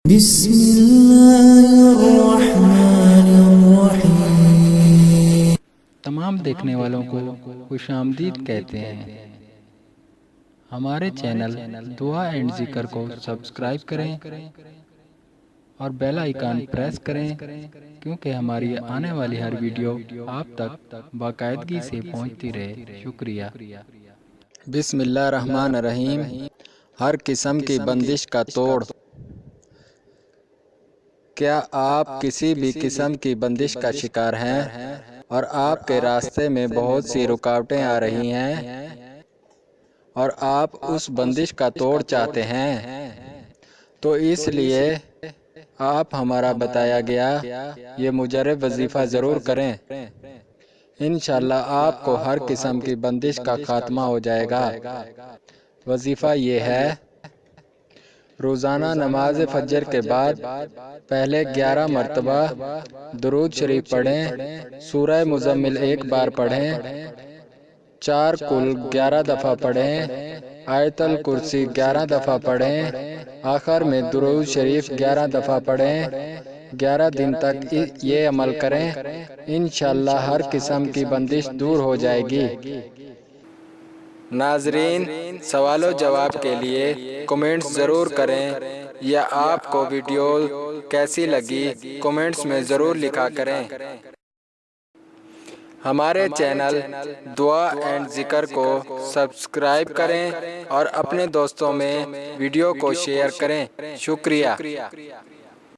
بسم اللہ الرحمن الرحیم۔ تمام دیکھنے والوں کو خوش آمدید کہتے ہیں۔ ہمارے چینل دعا اینڈ ذکر کو سبسکرائب کریں اور بیل آئیکن پریس کریں کیونکہ ہماری آنے والی ہر ویڈیو آپ تک باقاعدگی سے پہنچتی رہے۔ شکریہ۔ بسم اللہ الرحمن الرحیم۔ ہر قسم کی بندش کا توڑ۔ کیا آپ کسی بھی قسم کی بندش کا شکار ہیں اور آپ کے راستے میں بہت سی رکاوٹیں آ رہی ہیں اور آپ اس بندش کا توڑ چاہتے ہیں؟ تو اس لیے آپ ہمارا بتایا گیا یہ مجرب وظیفہ ضرور کریں۔ انشاءاللہ آپ کو ہر قسم کی بندش کا خاتمہ ہو جائے گا۔ وظیفہ یہ ہے: روزانہ نماز فجر کے بعد پہلے 11 مرتبہ درود شریف پڑھیں، سورہ مزمل 1 بار پڑھیں، 4 کل 11 دفعہ پڑھیں، آیت الکرسی 11 دفعہ پڑھیں، آخر میں درود شریف 11 دفعہ پڑھیں۔ 11 دن تک یہ عمل کریں، انشاءاللہ ہر قسم کی بندش دور ہو جائے گی۔ ناظرین، سوال و جواب کے لیے کمنٹس ضرور کریں، یا آپ کو ویڈیو کیسی لگی کمنٹس میں ضرور لکھا کریں۔ ہمارے چینل دعا اینڈ ذکر کو سبسکرائب کریں اور اپنے دوستوں میں ویڈیو کو شیئر کریں۔ شکریہ۔